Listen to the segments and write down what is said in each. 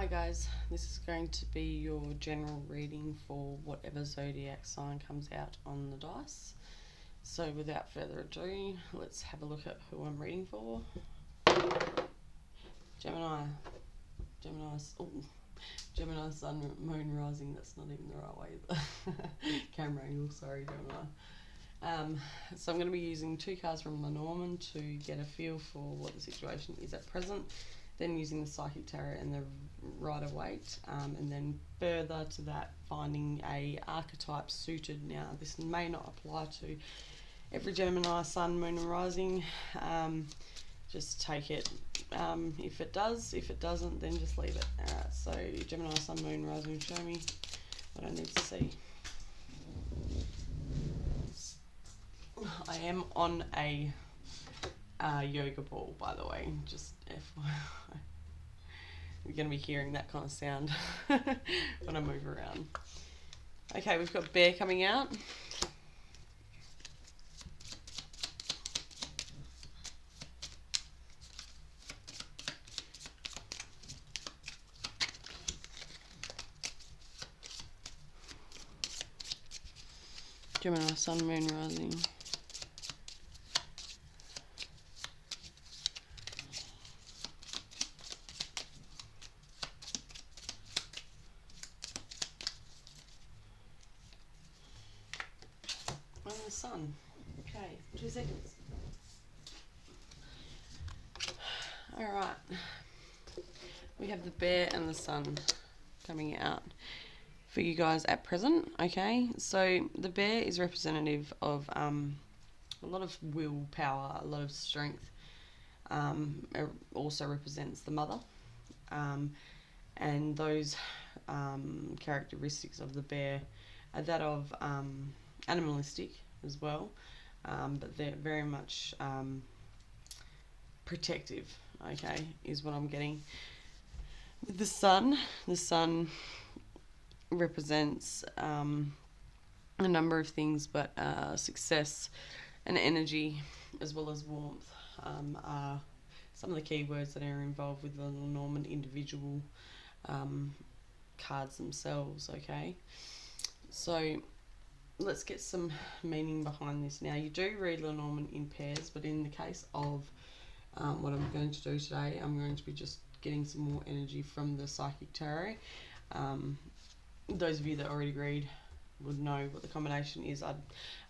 Hi guys, this is going to be your general reading for whatever zodiac sign comes out on the dice. So without further ado, let's have a look at who I'm reading for. Gemini Sun, Moon, Rising. That's not even the right way. Camera angle, sorry Gemini. So I'm going to be using two cards from Lenormand to get a feel for what the situation is at present. Then using the Psychic Tarot and the Rider-Waite, and then further to that finding a archetype suited. Now this may not apply to every Gemini, Sun, Moon and Rising. Just take it if it does. If it doesn't, then just leave it. Alright, so Gemini, Sun, Moon, Rising, show me what I need to see. I am on a yoga ball, by the way, just FYI. You're going to be hearing that kind of sound when I move around. Okay, we've got Bear coming out. Gemini, Sun, Moon, Rising. And the Sun. Okay, 2 seconds. Alright. We have the Bear and the Sun coming out for you guys at present. Okay, so the Bear is representative of a lot of willpower, a lot of strength. It also represents the mother, and those characteristics of the Bear are that of animalistic as well, but they're very much protective, okay, is what I'm getting. With the Sun represents a number of things, but success and energy as well as warmth are some of the key words that are involved with the Lenormand individual cards themselves, okay? So let's get some meaning behind this. Now, you do read Lenormand in pairs, but in the case of what I'm going to do today, I'm going to be just getting some more energy from the Psychic Tarot. Those of you that already read would know what the combination is. I'm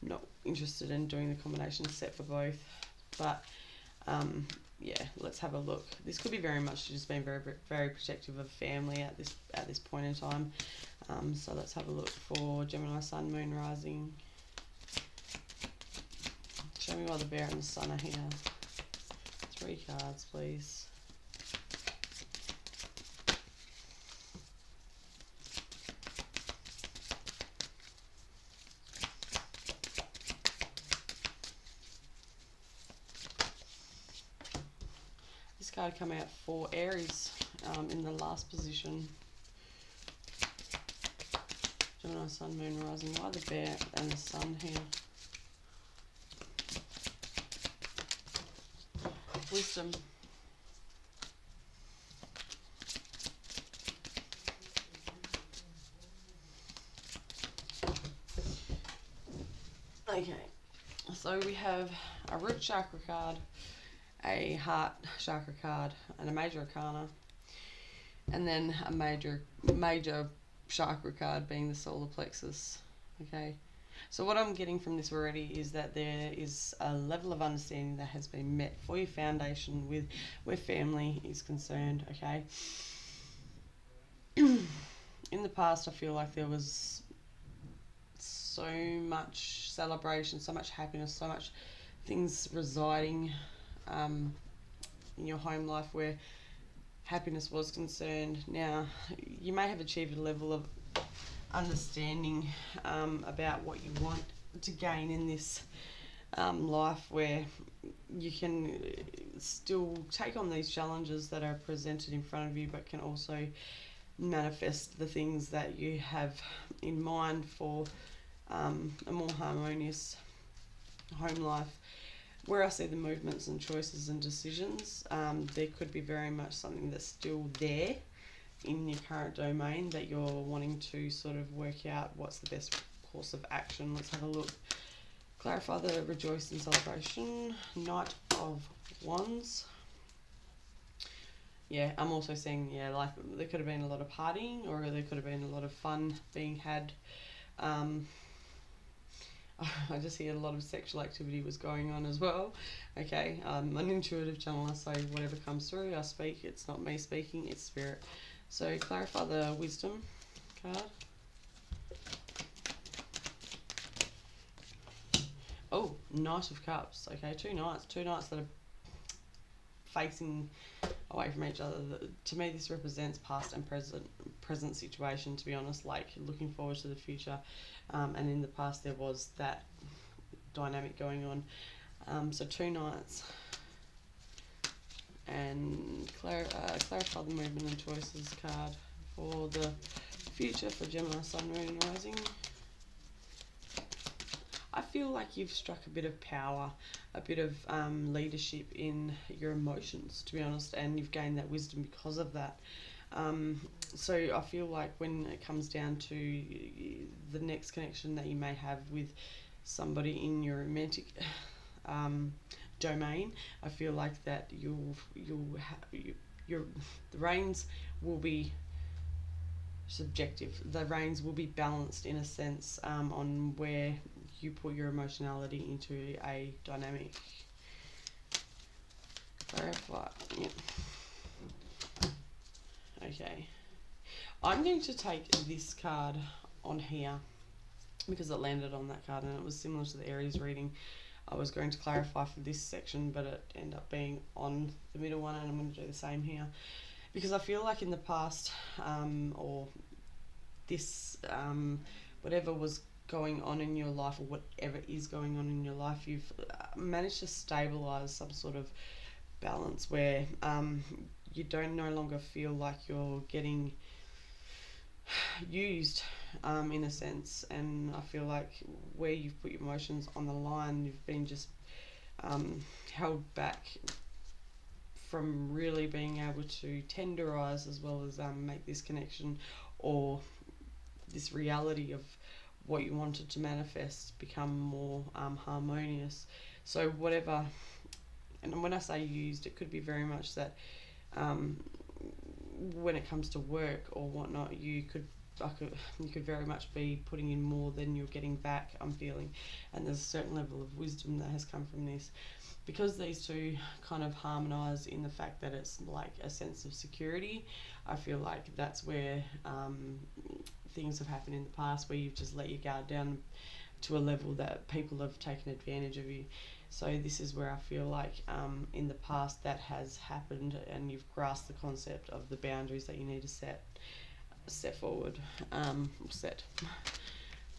not interested in doing the combination set for both, but yeah, let's have a look. This could be very much just being very, very protective of family at this point in time. So let's have a look for Gemini, Sun, Moon, Rising. Show me why the Bear and the Sun are here. 3 cards, please. This card come out for Aries in the last position. Gemini, Sun, Moon, Rising. Why the Bear and the Sun here? Wisdom. Okay, so we have a root chakra card, a heart chakra card, and a major arcana, and then a major chakra card being the solar plexus. Okay, so what I'm getting from this already is that there is a level of understanding that has been met for your foundation with where family is concerned. Okay, in the past I feel like there was so much celebration, so much happiness, so much things residing in your home life where happiness was concerned. Now, you may have achieved a level of understanding about what you want to gain in this life, where you can still take on these challenges that are presented in front of you, but can also manifest the things that you have in mind for a more harmonious home life. Where I see the movements and choices and decisions, there could be very much something that's still there in your current domain that you're wanting to sort of work out what's the best course of action. Let's have a look. Clarify the rejoice and celebration. Knight of Wands. Yeah, I'm also seeing, yeah, like there could have been a lot of partying, or there could have been a lot of fun being had. I just hear a lot of sexual activity was going on as well. Okay, I'm an intuitive channeler, so whatever comes through, I speak. It's not me speaking, it's spirit. So clarify the wisdom card. Oh, Knight of Cups. Okay, two knights that are facing away from each other. To me, this represents past and present situation, to be honest, like looking forward to the future. And in the past there was that dynamic going on. So two knights. And clarify the movement and choices card for the future for Gemini, Sun, Moon and Rising. I feel like you've struck a bit of power, a bit of leadership in your emotions, to be honest, and you've gained that wisdom because of that. So I feel like when it comes down to the next connection that you may have with somebody in your romantic domain, I feel like that the reins will be subjective. The reins will be balanced in a sense on where you put your emotionality into a dynamic. Clarify. Yeah. Okay. I'm going to take this card on here because it landed on that card and it was similar to the Aries reading. I was going to clarify for this section, but it ended up being on the middle one, and I'm going to do the same here. Because I feel like in the past, or this, whatever was going on in your life, or whatever is going on in your life, you've managed to stabilize some sort of balance where you don't no longer feel like you're getting used in a sense. And I feel like where you've put your emotions on the line, you've been just held back from really being able to tenderize as well as make this connection or this reality of what you wanted to manifest become more harmonious. So whatever, and when I say used, it could be very much that when it comes to work or whatnot, you could very much be putting in more than you're getting back, I'm feeling. And there's a certain level of wisdom that has come from this. Because these two kind of harmonise in the fact that it's like a sense of security, I feel like that's where things have happened in the past where you've just let your guard down to a level that people have taken advantage of you. So this is where I feel like in the past that has happened, and you've grasped the concept of the boundaries that you need to set forward. Set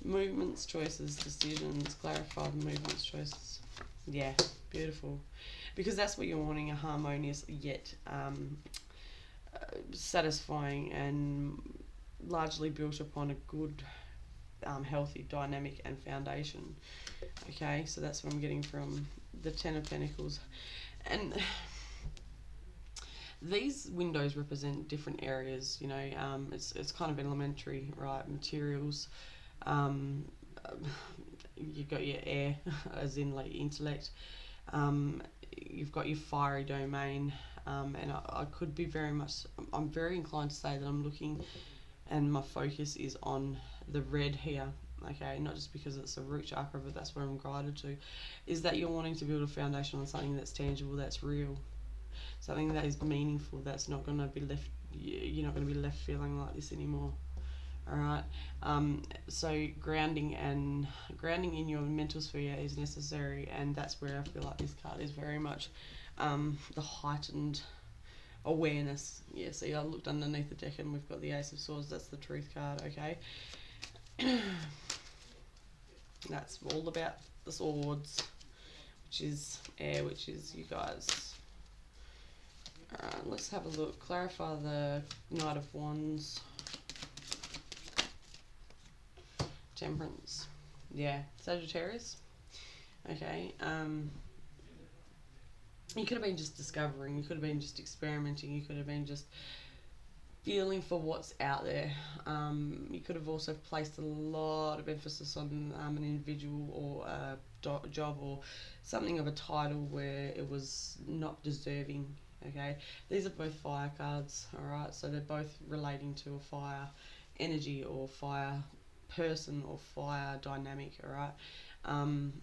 movements, choices, decisions. Clarify the movements, choices. Yeah, beautiful. Because that's what you're wanting, a harmonious yet satisfying and largely built upon a good, healthy dynamic and foundation. Okay, so that's what I'm getting from the Ten of Pentacles. And these windows represent different areas, you know. It's kind of elementary, right? Materials. You've got your air, as in like intellect. You've got your fiery domain, and I could be I'm very inclined to say that I'm looking, and my focus is on the red here. Okay, not just because it's a root chakra, but that's what I'm guided to, is that you're wanting to build a foundation on something that's tangible, that's real, something that is meaningful, that's not going to be left, you're not going to be left feeling like this anymore. All right. So grounding in your mental sphere is necessary, and that's where I feel like this card is very much the heightened awareness. Yeah, see, I looked underneath the deck and we've got the Ace of Swords. That's the Truth card. Okay. That's all about the swords, which is air, which is you guys. Alright, let's have a look. Clarify the Knight of Wands. Temperance. Yeah, Sagittarius. Okay. You could have been just discovering, you could have been just experimenting, you could have been just feeling for what's out there. You could have also placed a lot of emphasis on an individual or a job or something of a title where it was not deserving. Okay, these are both fire cards, all right, so they're both relating to a fire energy or fire person or fire dynamic, all right. And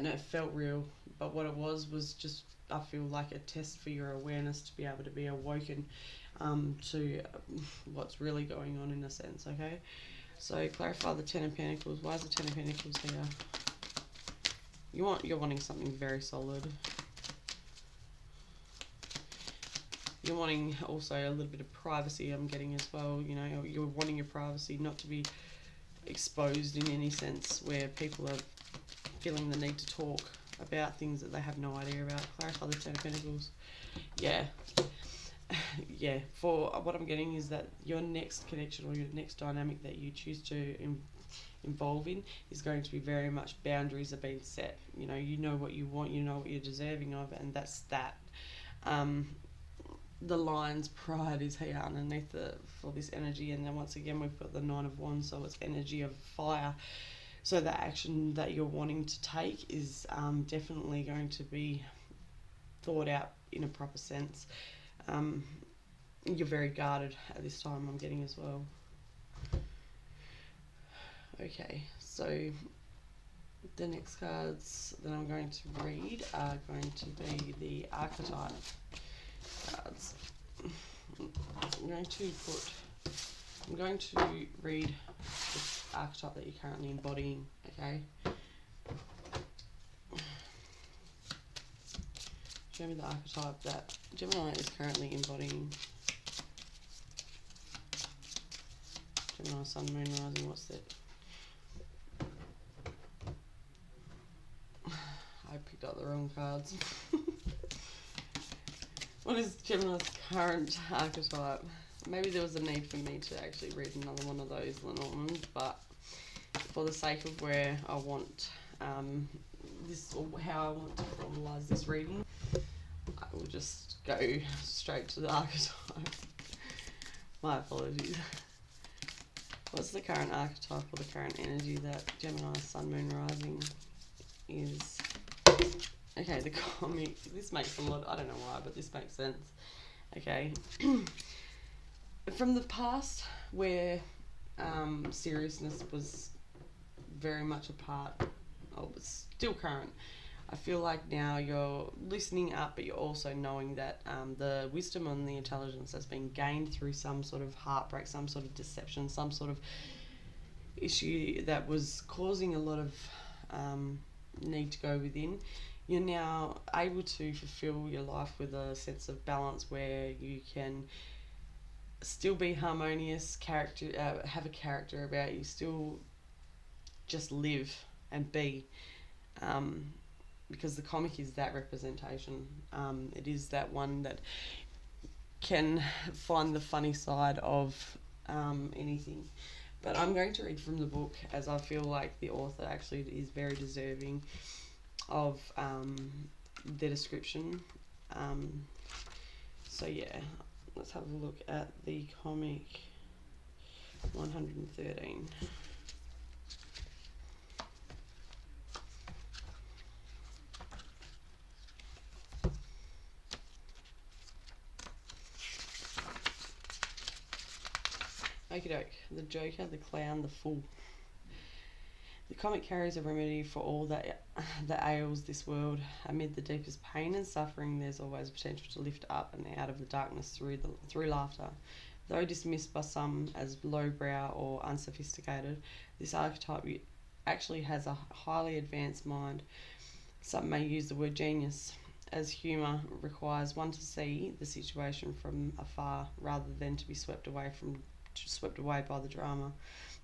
it felt real, but what it was just, I feel like, a test for your awareness to be able to be awoken to what's really going on, in a sense. Okay, so clarify the Ten of Pentacles. Why is the Ten of Pentacles here? You're wanting something very solid. You're wanting also a little bit of privacy, I'm getting, as well. You know, you're wanting your privacy not to be exposed in any sense, where people are feeling the need to talk about things that they have no idea about. Clarify the Ten of Pentacles. Yeah. Yeah, for what I'm getting is that your next connection or your next dynamic that you choose to involve in is going to be very much, boundaries are being set. You know what you want, you know what you're deserving of, and that's that. The lion's pride is here underneath for this energy, and then once again we've got the Nine of Wands, so it's energy of fire. So the action that you're wanting to take is definitely going to be thought out in a proper sense. You're very guarded at this time, I'm getting, as well. Okay, so the next cards that I'm going to read are going to be the archetype cards. I'm going to read this archetype that you're currently embodying, okay? Show me the archetype that Gemini is currently embodying. Gemini, Sun, Moon, Rising, what's that? I picked up the wrong cards. What is Gemini's current archetype? Maybe there was a need for me to actually read another one of those, Lenormand, but for the sake of where I want this, or how I want to formalise this reading, I will just go straight to the archetype. My apologies. What's the current archetype or the current energy that Gemini, Sun, Moon, Rising is? Okay, the comic. This makes a lot. I don't know why, but this makes sense. Okay. From the past, where seriousness was very much a part of, it's still current. I feel like now you're listening up, but you're also knowing that the wisdom and the intelligence has been gained through some sort of heartbreak, some sort of deception, some sort of issue that was causing a lot of need to go within. You're now able to fulfill your life with a sense of balance, where you can still be harmonious, have a character about you, still just live and be. Because the comic is that representation. It is that one that can find the funny side of anything. But I'm going to read from the book, as I feel like the author actually is very deserving of the description. So yeah, let's have a look at the comic 113. Okie doke. The Joker, the Clown, the Fool. The comic carries a remedy for all that ails this world. Amid the deepest pain and suffering, there's always potential to lift up and out of the darkness through laughter. Though dismissed by some as lowbrow or unsophisticated, this archetype actually has a highly advanced mind. Some may use the word genius, as humour requires one to see the situation from afar rather than to be swept away by the drama.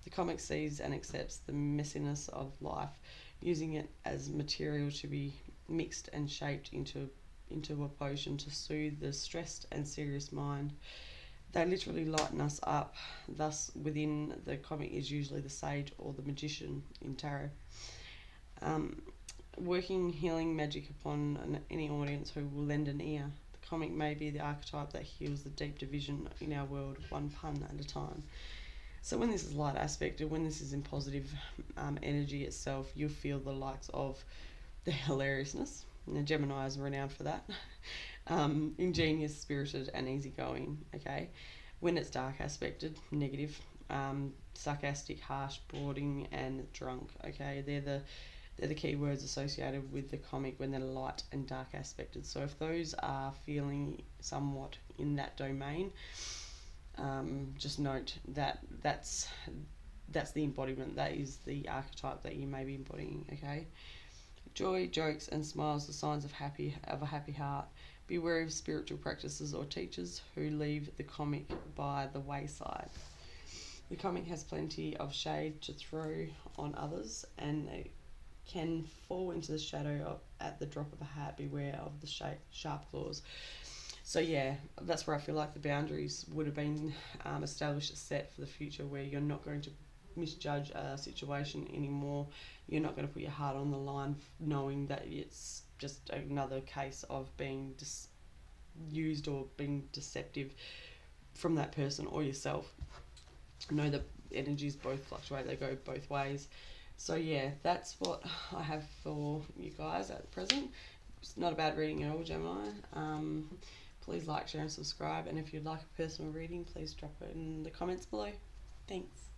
The comic sees and accepts the messiness of life, using it as material to be mixed and shaped into a potion to soothe the stressed and serious mind. They literally lighten us up. Thus, within the comic is usually the sage or the magician in tarot. Working healing magic upon any audience who will lend an ear. The comic may be the archetype that heals the deep division in our world, one pun at a time. So when this is light aspected, when this is in positive energy itself, you'll feel the likes of the hilariousness. Now, Gemini is renowned for that. Ingenious, spirited, and easygoing. Okay, when it's dark aspected, negative, sarcastic, harsh, brooding, and drunk. Okay, they're the key words associated with the comic when they're light and dark aspected. So if those are feeling somewhat in that domain, just note that that's the embodiment. That is the archetype that you may be embodying. Okay. Joy, jokes, and smiles are signs of a happy heart. Beware of spiritual practices or teachers who leave the comic by the wayside. The comic has plenty of shade to throw on others, and it can fall into the shadow at the drop of a hat. Beware of the sharp claws. So yeah, that's where I feel like the boundaries would have been established, set for the future, where you're not going to misjudge a situation anymore. You're not going to put your heart on the line knowing that it's just another case of being used or being deceptive from that person or yourself. Know that energies both fluctuate, they go both ways. So yeah, that's what I have for you guys at present. It's not a bad reading at all, Gemini. Please like, share and subscribe, and if you'd like a personal reading, please drop it in the comments below. Thanks.